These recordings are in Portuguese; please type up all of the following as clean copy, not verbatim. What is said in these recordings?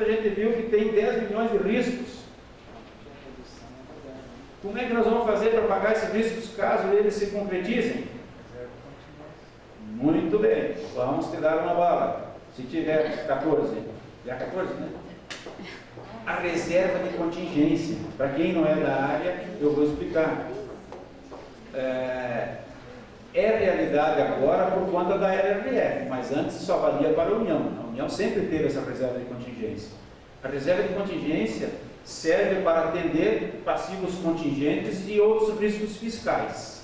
a gente viu que tem 10 milhões de riscos. Como é que nós vamos fazer para pagar esses riscos caso eles se concretizem? Muito bem, vamos te dar uma bala. Se tiver 14, já 14, né? A reserva de contingência. Para quem não é da área, eu vou explicar. É realidade agora por conta da LRF, mas antes só valia para a União. A União sempre teve essa reserva de contingência. A reserva de contingência serve para atender passivos contingentes e outros riscos fiscais.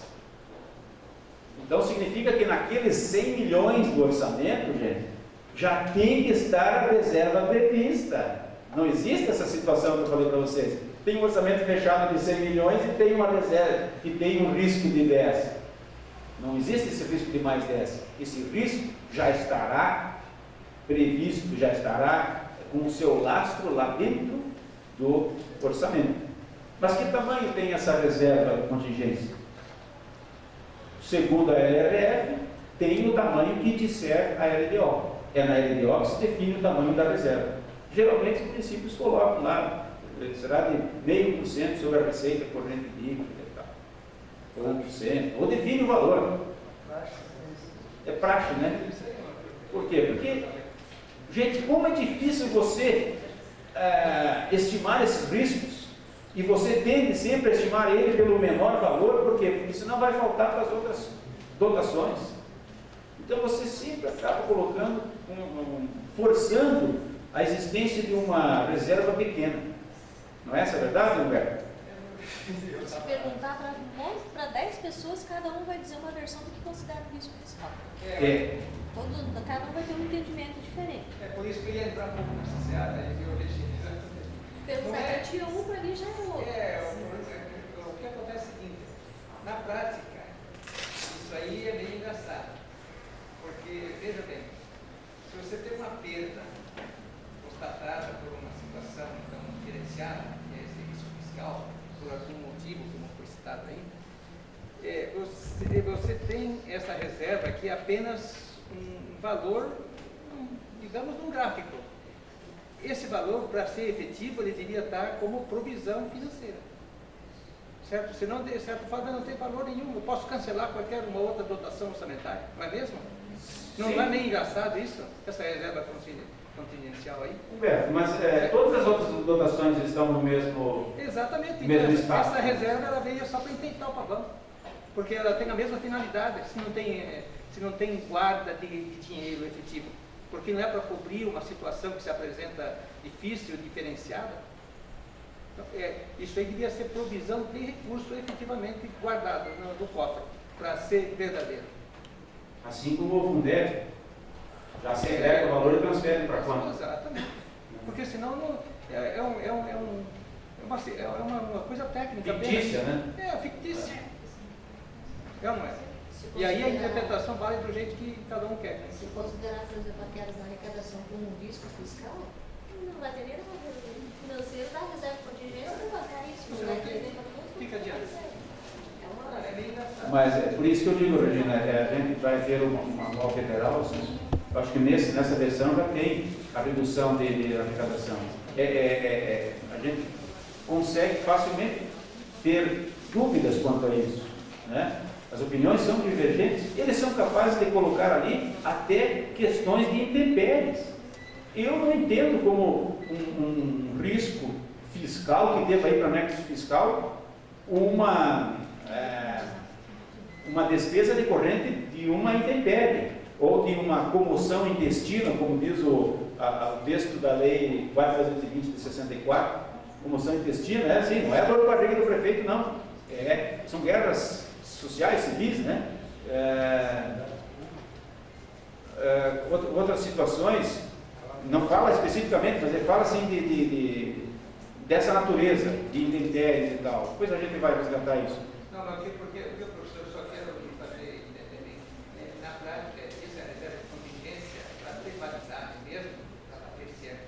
Então significa que naqueles 100 milhões do orçamento, gente, já tem que estar a reserva prevista. Não existe essa situação que eu falei para vocês. Tem um orçamento fechado de 100 milhões e tem uma reserva que tem um risco de 10. Não existe esse risco de mais 10. Esse risco já estará previsto, já estará com o seu lastro lá dentro do orçamento. Mas que tamanho tem essa reserva de contingência? Segundo a LRF, tem o tamanho que disser a LDO. É na LDO que se define o tamanho da reserva. Geralmente os municípios colocam lá, será de 0,5% sobre a receita corrente líquida e tal. Ou 1%, ou define o valor. É praxe, né? Por quê? Porque, gente, como é difícil você estimar esses riscos, e você tende sempre a estimar ele pelo menor valor, por quê? Porque senão vai faltar para as outras dotações. Então você sempre acaba colocando, forçando a existência de uma reserva pequena. Não é essa a verdade, Humberto? Se perguntar para 10 pessoas, cada um vai dizer uma versão do que considera risco fiscal. Cada um vai ter um entendimento diferente. É por isso que eu ia entrar um pouco nessa seara, Perguntar para ti um, para mim já é outro. O que acontece é o seguinte, na prática, isso aí é bem engraçado. Porque, veja bem, se você tem uma perda constatada por uma situação então, diferenciada, que é esse risco fiscal, por algum motivo, como foi citado aí, você tem essa reserva que é apenas um valor, digamos, num gráfico. Esse valor, para ser efetivo, ele deveria estar como provisão financeira. Certo? Senão, de certa forma, não tem valor nenhum. Eu posso cancelar qualquer uma outra dotação orçamentária, não é mesmo? Não é nem engraçado isso? Essa reserva contingencial aí? Humberto, mas todas as outras dotações estão no mesmo, exatamente, mesmo espaço. Essa reserva ela veio só para enfeitar o pavão, porque ela tem a mesma finalidade, se não tem guarda de dinheiro efetivo, porque não é para cobrir uma situação que se apresenta difícil, diferenciada. Então, isso aí devia ser provisão de recurso efetivamente guardado no cofre, para ser verdadeiro. Assim como o Fundeb já segrega o valor e transfere para quanto? Exatamente. Porque senão é uma coisa técnica. Fictícia, né? Fictícia. É ou não é? E aí a interpretação vale do jeito que cada um quer. Se considerar, por exemplo, aquelas na arrecadação como um risco fiscal, não vai ter nem financeiro da reserva de contingência, não vai ter isso. Não vai ter nem para todo mundo. Fica adiante. Mas é por isso que eu digo, Regina, a gente vai ter uma nova federal, assim, eu acho que nessa versão já tem a redução de arrecadação. A gente consegue facilmente ter dúvidas quanto a isso, né? As opiniões são divergentes, eles são capazes de colocar ali até questões de intempéries. Eu não entendo como um risco fiscal que deva ir para anexo fiscal uma despesa decorrente de uma intempérie ou de uma comoção intestina, como diz o texto da lei 4.320 de 64, comoção intestina, assim, não é dor de barriga do prefeito, não. São guerras sociais, civis, né? Outras situações, não fala especificamente, mas ele fala assim dessa natureza, de intempéries e tal. Depois a gente vai resgatar isso. Não, porque professor, eu só quero fazer entender. Na prática, essa reserva de contingência, para privacidade mesmo, para bater certo,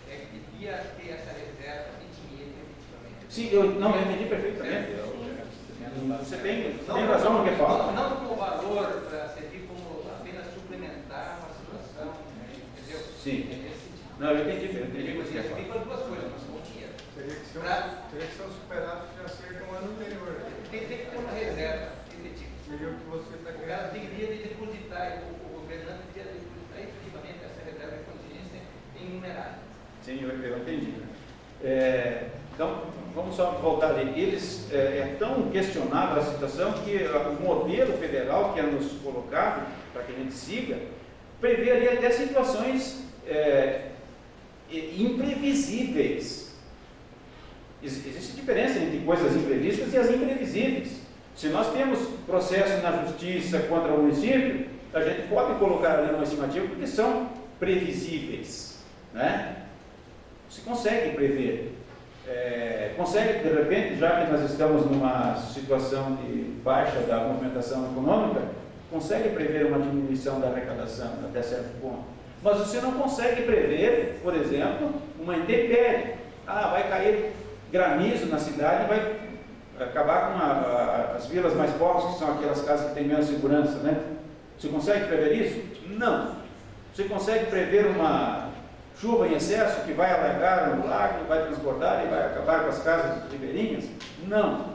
devia ter essa reserva de dinheiro efetivamente. Sim, eu entendi perfeitamente. Você tem razão no que fala. Não como valor para servir como apenas suplementar uma situação, entendeu? Sim. Não, eu entendi. Teria que vir para duas coisas, mas não tinha. Teria que ser um superávit financeiro de um ano anterior. Tem que ter uma reserva efetiva. Seria o que você está O querendo. cara deveria depositar, o governante deveria depositar efetivamente essa reserva de contingência em numerário. Sim, eu entendi. Então, vamos só voltar ali. É tão questionável a situação que o modelo federal que é nos colocado, para que a gente siga, prevê ali até situações imprevisíveis. Existe diferença entre coisas imprevistas e as imprevisíveis. Se nós temos processo na justiça contra o município, a gente pode colocar ali uma estimativa porque são previsíveis, né? Se consegue prever. Consegue, de repente, já que nós estamos numa situação de baixa da movimentação econômica, consegue prever uma diminuição da arrecadação até certo ponto. Mas você não consegue prever, por exemplo, uma intempérie. Vai cair granizo na cidade e vai acabar com as vilas mais pobres, que são aquelas casas que têm menos segurança, né? Você consegue prever isso? Não. Você consegue prever uma chuva em excesso que vai alagar o lago, vai transbordar e vai acabar com as casas ribeirinhas? Não.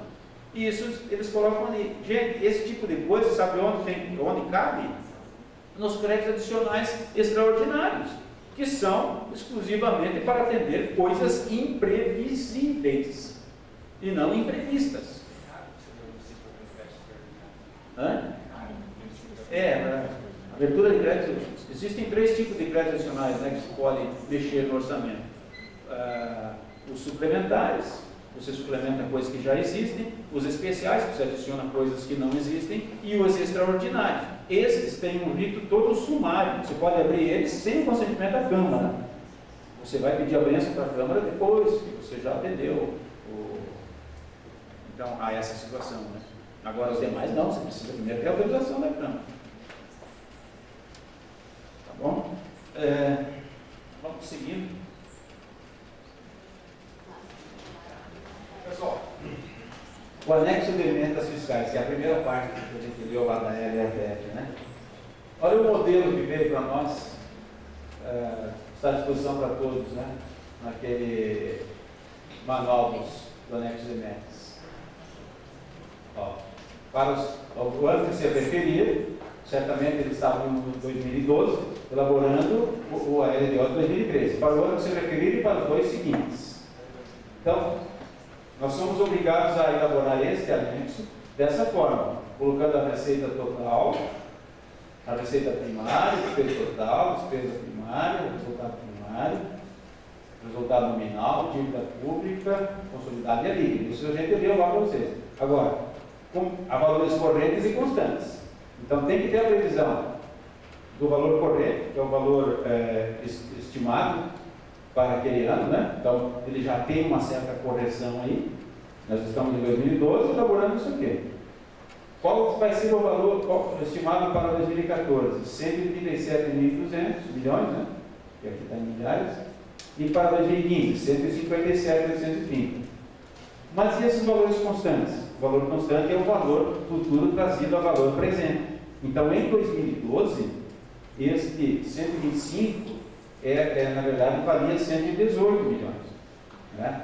Isso eles colocam ali. Gente, esse tipo de coisa, sabe onde cabe? Nos créditos adicionais extraordinários, que são exclusivamente para atender coisas imprevisíveis e não imprevistas. Abertura de crédito. Existem 3 tipos de créditos adicionais, né, que se podem mexer no orçamento. Os suplementares, você suplementa coisas que já existem, os especiais, que você adiciona coisas que não existem, e os extraordinários. Esses têm um rito todo sumário, você pode abrir eles sem o consentimento da Câmara. Você vai pedir a bênção para a Câmara depois que você já atendeu então, a essa situação, né? Agora os demais não, você precisa primeiro ter a autorização da Câmara. Tá bom? Vamos seguindo. Pessoal, o anexo de emendas fiscais, que é a primeira parte que a gente viu lá da LFF, né? Olha o modelo que veio para nós, está à disposição para todos, né? Naquele manual do anexo de emendas. Para o ano que se referir, certamente eles estavam em 2012, elaborando o LDO de 2013, para o ano que se referir e para os 2 seguintes. Então, nós somos obrigados a elaborar este anexo dessa forma, colocando a receita total, a receita primária, despesa total, despesa primária, resultado primário, resultado nominal, dívida pública, consolidada e a líquida. Isso a gente deu lá para vocês. Agora, há valores correntes e constantes. Então, tem que ter a previsão do valor corrente, que é o valor estimado para aquele ano, né? Então, ele já tem uma certa correção aí. Nós estamos em 2012 elaborando isso aqui. Qual vai ser o valor estimado para 2014? 137.200 milhões, né? Que aqui está em milhares. E para 2015, 157.830. Mas e esses valores constantes? O valor constante é o valor futuro trazido a valor presente. Então, em 2012, este 125 na verdade, valia 118 milhões. Né?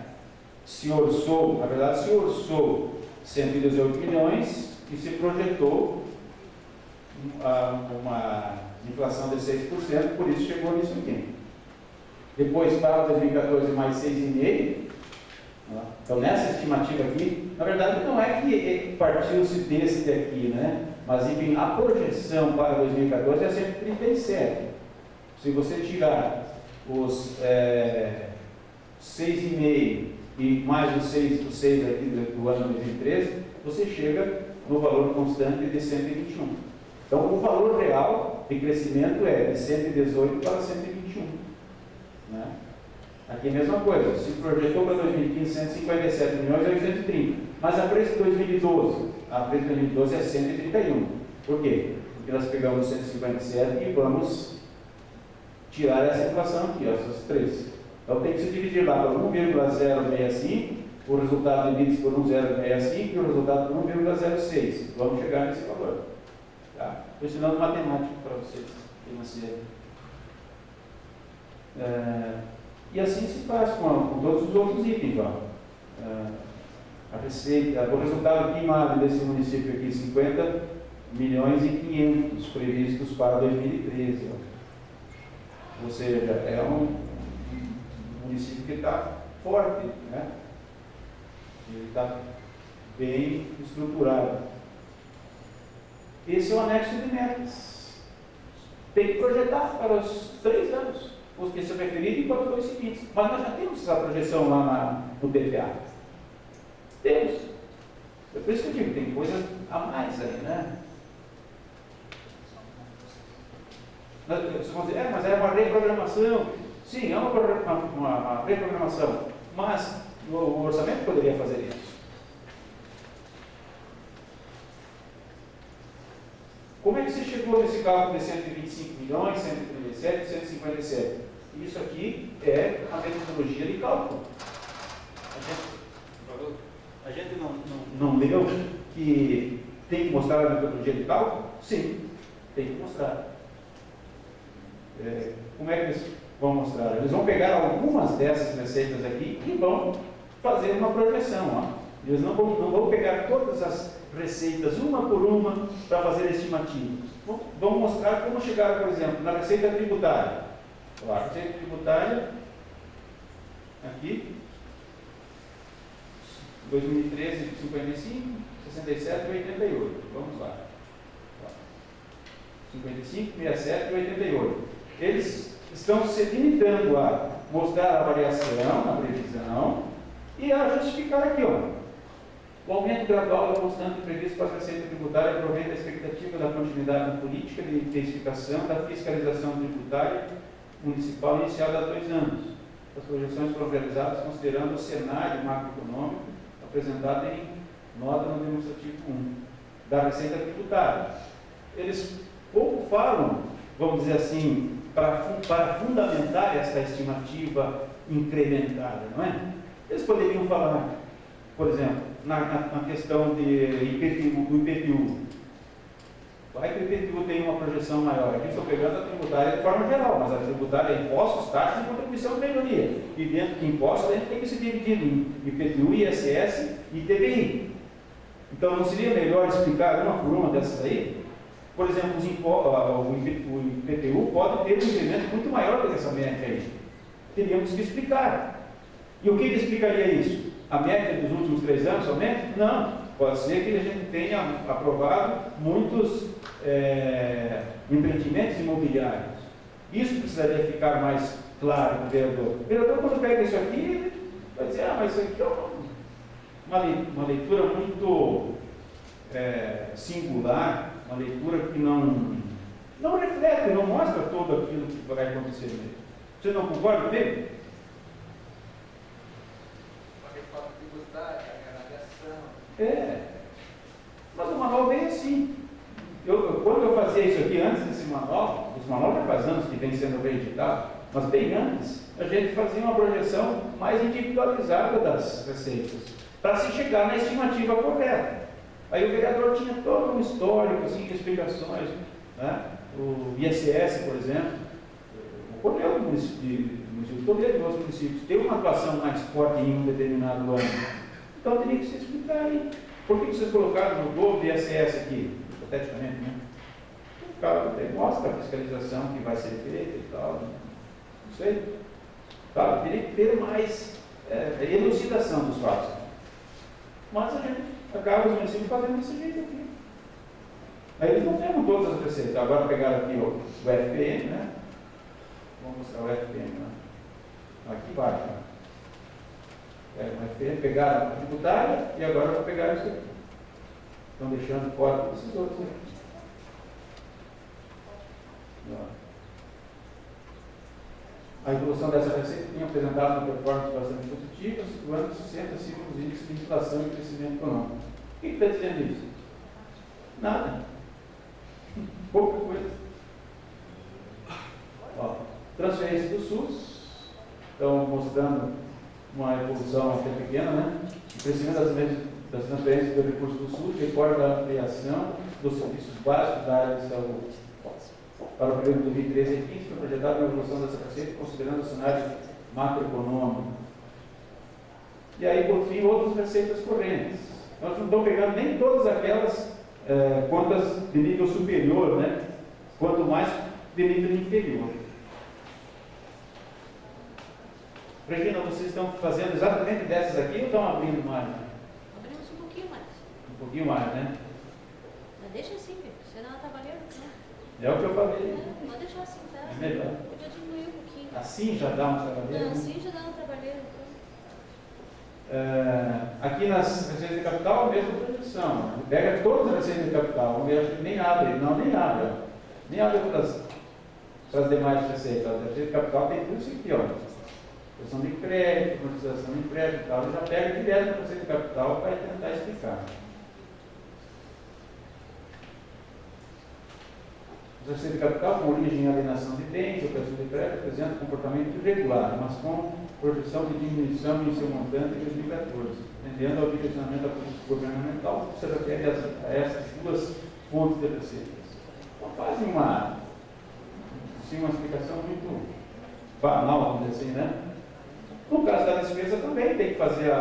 Se orçou, na verdade, se orçou 118 milhões e se projetou uma inflação de 6%, por isso chegou nisso aqui. Depois, para 2014, mais 6,5%. Então, nessa estimativa aqui, na verdade, não é que partiu-se desse aqui, né? Mas, enfim, a projeção para 2014 é 137. Se você tirar os 6,5 e mais os 6 aqui do ano 2013, você chega no valor constante de 121. Então, o valor real de crescimento é de 118 para 121. Né? Aqui a mesma coisa, se projetou para 2015 157 milhões é 830, mas a preço de 2012, é 131. Por quê? Porque nós pegamos 157 e vamos tirar essa inflação aqui, essas 3. Então tem que se dividir lá por 1,065, o resultado de índice por 1,065 e o resultado por 1,06. Vamos chegar nesse valor. Tá? Estou ensinando matemática para vocês, financeiro. E assim se faz com todos os outros itens. A receita, o resultado primário desse município aqui, 50 milhões e 500 previstos para 2013. Ou seja, é um município que está forte, né? Ele está bem estruturado. Esse é o anexo de metas. Tem que projetar para os 3 anos, os que se referirem para os 2 seguintes. Mas nós já temos essa projeção lá no PPA. Temos. É por isso que eu digo, tem coisa a mais aí, né? Vocês vão dizer, mas é uma reprogramação. Sim, é uma reprogramação. Mas o orçamento poderia fazer isso. Como é que você chegou nesse cálculo de 125 milhões, 137, 157? Isso aqui é a metodologia de cálculo. A gente não leu que tem que mostrar a metodologia de cálculo? Sim, tem que mostrar. Como é que eles vão mostrar? Eles vão pegar algumas dessas receitas aqui e vão fazer uma projeção. Eles não vão pegar todas as receitas, uma por uma, para fazer estimativas. Vão mostrar como chegaram, por exemplo, na receita tributária. A receita tributária, aqui, 2013, 55, 67 e 88. Vamos lá. 55, 67 e 88. Eles estão se limitando a mostrar a variação, a previsão, e a justificar aqui, o aumento gradual e constante previsto para a receita tributária provém da expectativa da continuidade da política de intensificação da fiscalização tributária municipal iniciada há 2 anos. As projeções foram realizadas considerando o cenário macroeconômico apresentado em nota no demonstrativo 1 da receita tributária. Eles pouco falam, vamos dizer assim, para fundamentar esta estimativa incrementada, não é? Eles poderiam falar, por exemplo, na questão do IPTU. Vai que o IPTU tem uma projeção maior. Aqui estou pegando a tributária de forma geral, mas a tributária é impostos, taxas e contribuição de melhoria. E dentro de impostos a gente tem que se dividir em IPTU, ISS e ITBI. Então não seria melhor explicar uma por uma dessas aí? Por exemplo, o IPTU pode ter um incremento muito maior do que essa média aí. Teríamos que explicar. E o que explicaria isso? A média dos últimos 3 anos somente? Não. Pode ser que a gente tenha aprovado muitos empreendimentos imobiliários. Isso precisaria ficar mais claro para o vereador. O vereador, quando pega isso aqui, vai dizer, mas isso aqui é uma leitura muito singular, uma leitura que não reflete, não mostra tudo aquilo que vai acontecer mesmo. Você não concorda comigo? Mas o manual vem assim. Quando eu fazia isso aqui, antes desse manual, esse manual já faz anos que vem sendo reeditado, mas bem antes, a gente fazia uma projeção mais individualizada das receitas, para se chegar na estimativa correta. Aí o vereador tinha todo um histórico, assim, de explicações, né? O ISS, por exemplo, o Correio do município, o Correio de outros municípios, tem uma atuação mais forte em um determinado ano. Então teria que se explicar aí. Por que vocês colocaram no dobro de ISS aqui? Hipoteticamente, né? Mostra a fiscalização que vai ser feita e tal. Não sei. Claro, teria que ter mais elucidação dos fatos. Mas a gente acaba os municípios fazendo desse jeito aqui. Aí eles não têm todas as receitas. Agora pegaram aqui o FPM, né? Vamos mostrar o FPM, né? Aqui embaixo, né? Pegaram a tributária e agora vão pegar isso aqui. Estão deixando fora esses outros aqui. A evolução dessa receita tinha apresentado uma performance bastante positiva, situando-se sempre acima dos índices de inflação e crescimento econômico. O que está dizendo isso? Nada. Pouca coisa. Transferência do SUS. Estão mostrando uma evolução até pequena, né? O crescimento das transferências do recurso do SUS reporta a ampliação dos serviços básicos da área de saúde. para o período de 2013 e 2015 foi projetada uma evolução dessa receita considerando o cenário macroeconômico. E aí, por fim, outras receitas correntes. Nós não estamos pegando nem todas aquelas contas de nível superior, né? Quanto mais de nível inferior. Regina, vocês estão fazendo exatamente dessas aqui ou estão abrindo mais? Abrimos um pouquinho mais. Um pouquinho mais, né? Mas deixa assim, Pedro, senão ela está valendo. É o que eu falei. Pode deixar assim, tá? É melhor. Podia diminuir um pouquinho. Assim já dá uma trabalheira? Não, assim já dá uma trabalheira. Aqui nas receitas de capital, a mesma projeção. Pega todas as receitas de capital, vamos ver, acho que nem abre. Não, nem abre. Nem abre para as demais receitas. A receita de capital tem tudo isso aqui, ó. Questão de crédito, amortização de crédito e tal. Já pega direto na receita de capital para tentar explicar. As receitas de capital, com origem em alienação de bens, operação de crédito, apresentam comportamento irregular, mas com projeção de diminuição em seu montante em 2014. Tendendo ao direcionamento da política governamental, se refere a essas duas fontes de receitas. Então fazem uma explicação muito banal, vamos dizer assim, né? No caso da despesa também tem que fazer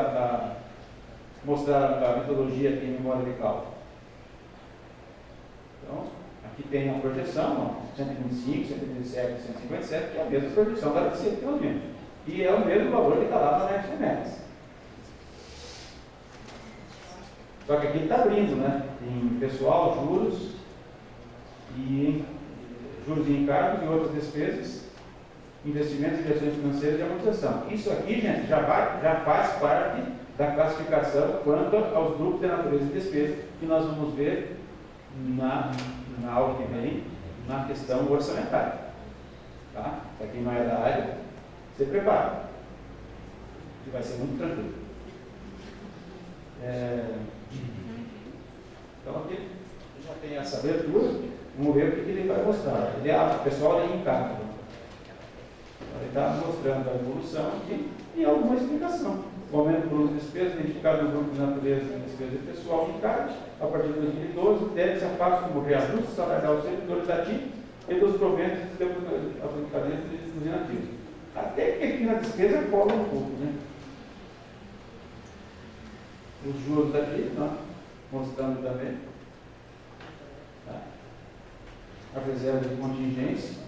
mostrar a metodologia aqui em memória de cálculo. Então, aqui tem a projeção, ó, 125, 127, 157, que é a mesma projeção da receita que nós vimos. E é o mesmo valor que está lá na FMEX. Só que aqui está abrindo, né? Em pessoal, juros e encargos e outras despesas, investimentos e ações financeiras e amortização. Isso aqui, gente, já faz parte da classificação quanto aos grupos de natureza de despesa, que nós vamos ver na aula que vem, na questão orçamentária. Tá? Para quem não é da área, se prepara, que vai ser muito tranquilo. Então aqui já tem essa abertura, vamos ver o que ele vai mostrar. O pessoal é em cálculo. Ele está mostrando a evolução aqui e alguma explicação. O aumento do volume de despesas identificado no grupo de natureza de despesa pessoal em cargos, a partir de 2012, deve-se a fato como reajuste salarial dos servidores da TIM e dos proventos de aplicadores dos inativos. Até que aqui na despesa cobra um pouco, né? Os juros aqui, tá? Mostrando também. Tá? A reserva de contingência.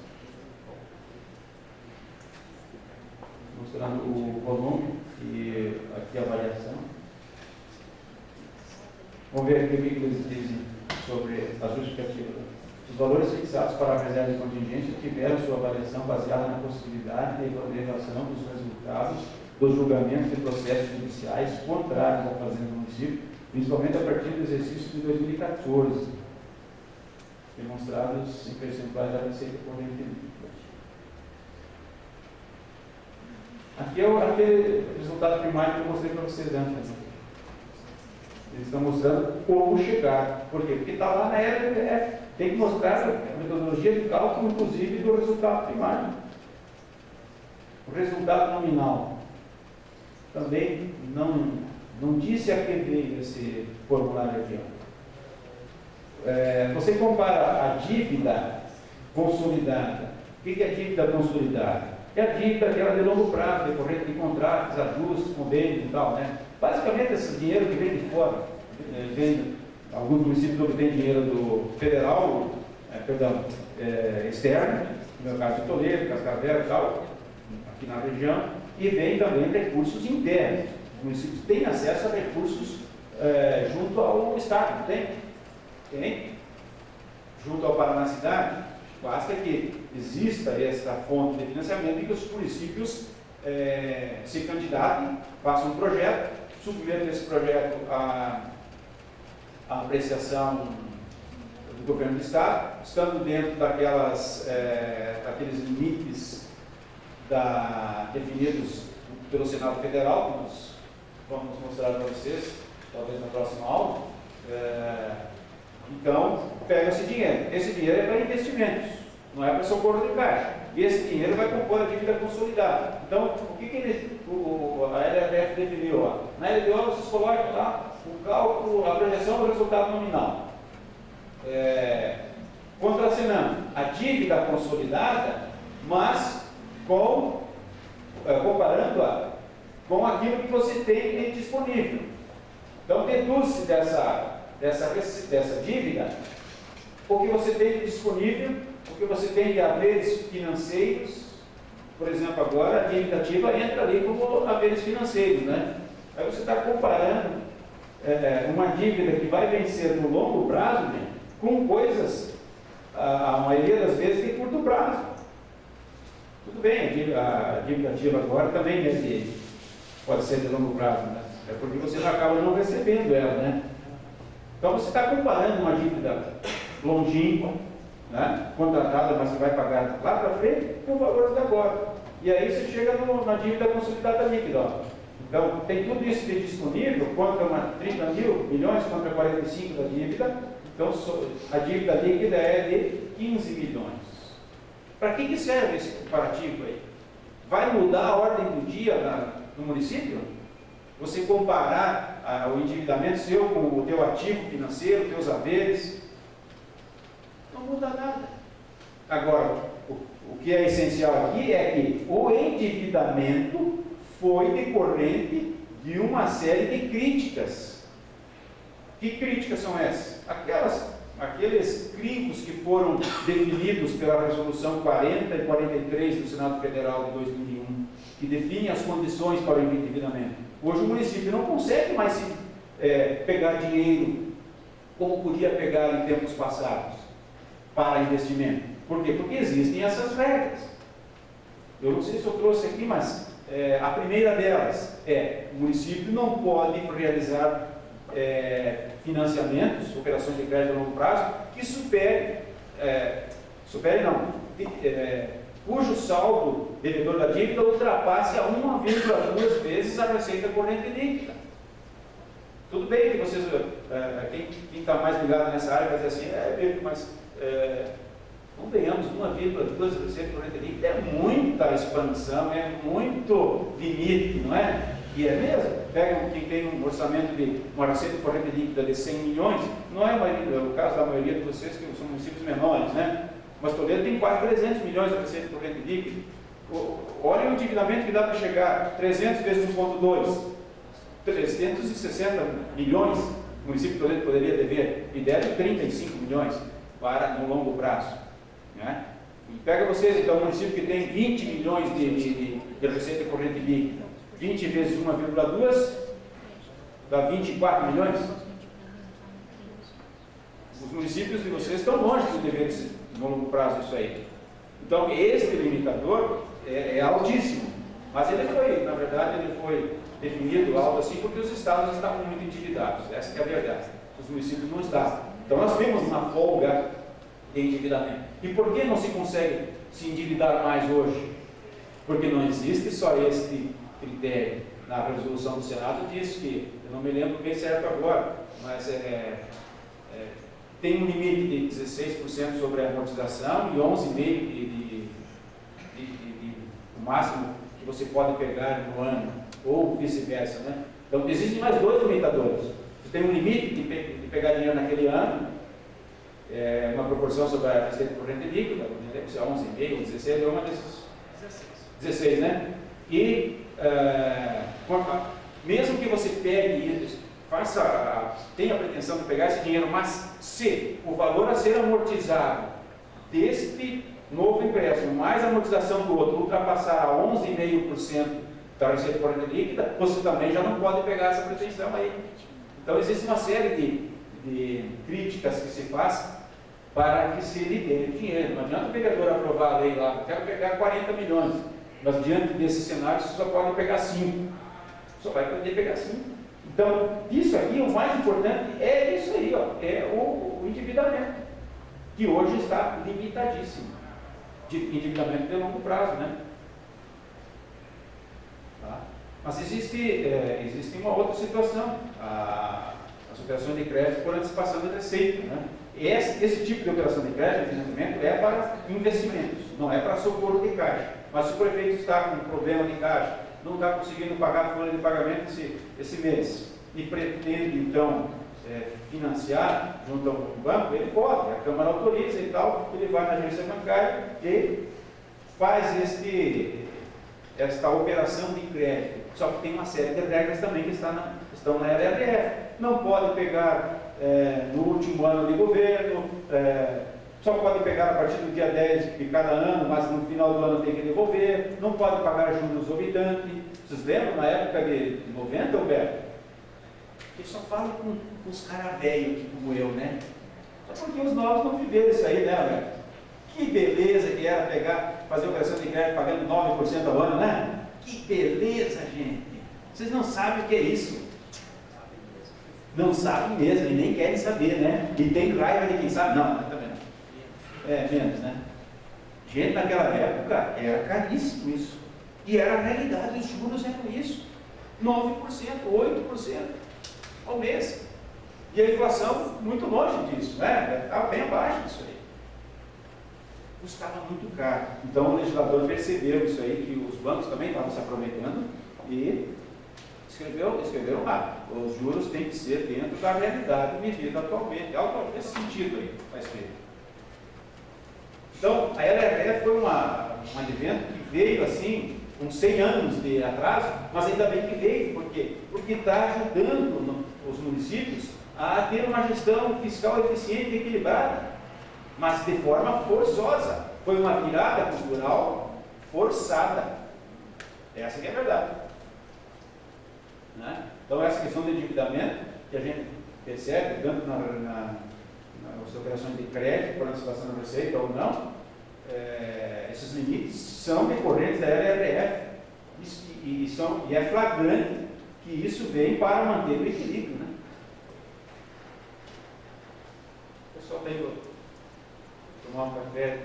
Mostrando o volume e aqui a variação. Vamos ver aqui o que eles dizem sobre a justificativa. Os valores fixados para a reserva de contingência tiveram sua avaliação baseada na possibilidade de elevação dos resultados dos julgamentos de processos judiciais contrários à Fazenda do município, principalmente a partir do exercício de 2014, demonstrados em percentuais da receita corrente líquida. Aqui é aquele resultado primário que eu mostrei para vocês antes. Eles estão mostrando como chegar. Por quê? Porque está lá na LDF. Tem que mostrar a metodologia de cálculo, inclusive, do resultado primário. O resultado nominal. Também não disse a que veio esse formulário aqui. Você compara a dívida consolidada. O que é a dívida consolidada? É a dívida aquela de longo prazo, decorrente de contratos, ajustes, convênios e tal, né? Basicamente, esse dinheiro que vem de fora, alguns municípios obtêm dinheiro do federal, externo, no meu caso de Toledo, Cascavel e tal, aqui na região, e vem também recursos internos. Os municípios têm acesso a recursos junto ao Estado, não tem? Tem. Junto ao Paraná Cidade, basta que exista essa fonte de financiamento e que os municípios se candidatem, façam um projeto, submetam esse projeto à apreciação do governo do Estado, estando dentro daqueles limites definidos pelo Senado Federal, que nós vamos mostrar para vocês, talvez na próxima aula. Então, pega esse dinheiro. Esse dinheiro é para investimentos, não é para socorro de caixa. E esse dinheiro vai compor a dívida consolidada. Então, o que a LRF definiu? Ó? Na LDO, vocês colocam lá o cálculo, a projeção do resultado nominal. Contracenando. a dívida consolidada, mas comparando-a com aquilo que você tem disponível. Então, deduz-se dessa dívida o que você tem disponível, o que você tem de haveres financeiros. Por exemplo, agora a dívida ativa entra ali como haveres financeiros, né? Aí você está comparando uma dívida que vai vencer no longo prazo, né, com coisas, a maioria das vezes, de curto prazo. Tudo bem, a dívida ativa agora também pode ser de longo prazo, né? É porque você acaba não recebendo ela, né? Então você está comparando uma dívida longínqua, né, contratada, mas que vai pagar lá para frente, com o valor de agora. E aí você chega na dívida consolidada líquida. Ó. Então, tem tudo isso de disponível, contra 30 mil milhões, contra 45 da dívida. Então, a dívida líquida é de 15 milhões. Para que serve esse comparativo aí? Vai mudar a ordem do dia no município? Você comparar o endividamento seu com o teu ativo financeiro, teus haveres? Não muda nada. Agora, o que é essencial aqui é que o endividamento foi decorrente de uma série de críticas. Que críticas são essas? Aqueles crimes que foram definidos pela Resolução 40 e 43 do Senado Federal de 2001, que definem as condições para o endividamento. Hoje o município não consegue mais pegar dinheiro como podia pegar em tempos passados para investimento. Por quê? Porque existem essas regras. Eu não sei se eu trouxe aqui, mas a primeira delas o município não pode realizar financiamentos, operações de crédito a longo prazo, que cujo saldo devedor da dívida ultrapasse a 1,2 vezes a receita corrente líquida. Tudo bem que vocês, quem está mais ligado nessa área vai dizer assim, mas convenhamos, 1,2 receita corrente líquida é muita expansão, é muito limite, não é? E é mesmo. Pega quem tem um orçamento de uma receita corrente líquida de 100 milhões, não é o caso da maioria de vocês, que são municípios menores, né? Mas Toledo tem quase 300 milhões de receita corrente líquida. Olha o endividamento que dá para chegar, 300 vezes 1,2, 360 milhões o município de Toledo poderia dever, e deve 35 milhões para no longo prazo. Né? E pega vocês, então, um município que tem 20 milhões de receita corrente líquida, 20 vezes 1,2 dá 24 milhões. Os municípios de vocês estão longe de dever no longo prazo isso aí. Então, este limitador é altíssimo, mas ele foi, na verdade, ele foi definido algo assim porque os estados estavam muito endividados. Essa é a verdade. Os municípios não estavam. Então, nós temos uma folga de endividamento. E por que não se consegue se endividar mais hoje? Porque não existe só este critério. Na resolução do Senado diz que, eu não me lembro bem certo agora, mas tem um limite de 16% sobre a amortização e 11,5% o máximo que você pode pegar no ano, ou vice-versa, né? Então, existem mais dois limitadores. Você tem um limite de pegar dinheiro naquele ano, uma proporção sobre a receita corrente líquida, deve ser 11,5% ou 16%, é uma desses 16, né? E mesmo que você pegue isso, tenha a pretensão de pegar esse dinheiro, mas se o valor a ser amortizado deste novo empréstimo, mais a amortização do outro, ultrapassar a 11,5% da receita corrente líquida, você também já não pode pegar essa pretensão aí. Então existe uma série de críticas que se faz para que se libere dinheiro. Não adianta o vereador aprovar a lei lá, eu quero pegar 40 milhões, mas diante desse cenário você só pode pegar 5. Só vai poder pegar 5. Então, isso aqui, o mais importante é isso aí, ó, é o endividamento, que hoje está limitadíssimo, de endividamento de longo prazo, né? Tá? Mas existe uma outra situação, as operações de crédito por antecipação de receita, né? Esse tipo de operação de crédito, financiamento, é para investimentos, não é para socorro de caixa. Mas se o prefeito está com problema de caixa, não está conseguindo pagar a folha de pagamento esse mês, e pretende, então, financiar junto a um banco, ele pode, a Câmara autoriza e tal, ele vai na agência bancária e faz esta operação de crédito. Só que tem uma série de regras também que estão na LRF. Não pode pegar no último ano de governo, só pode pegar a partir do dia 10 de cada ano, mas no final do ano tem que devolver, não pode pagar juros exorbitantes. Vocês lembram na época de 90, Alberto? Ele só fala com os caras velhos, como eu, né? Só porque os novos não viveram isso aí, né, Alberto? Que beleza que era fazer operação de crédito pagando 9% ao ano, né? Que beleza, gente! Vocês não sabem o que é isso. Não sabem mesmo, e nem querem saber, né? E tem raiva de quem sabe. Não, também não. Menos, né? Gente, naquela época era caríssimo isso. E era a realidade, os juros eram isso. 9%, 8% ao mês. E a inflação muito longe disso, né? Estava bem abaixo disso aí. Custava muito caro. Então o legislador percebeu isso aí, que os bancos também estavam se aproveitando e escreveram lá. Os juros têm que ser dentro da realidade medida atualmente. Algo nesse sentido aí está escrito. Então, a LRF foi um advento que veio assim, com 100 anos de atraso, mas ainda bem que veio. Por quê? Porque está ajudando os municípios a ter uma gestão fiscal eficiente e equilibrada, mas de forma forçosa. Foi uma virada cultural forçada. Essa que é a verdade. Né? Então, essa questão de endividamento, que a gente percebe, tanto nas operações de crédito, por antecipação da receita ou não, esses limites são decorrentes da LRF. E é flagrante que isso vem para manter o equilíbrio. Né? O pessoal tem que tomar um café.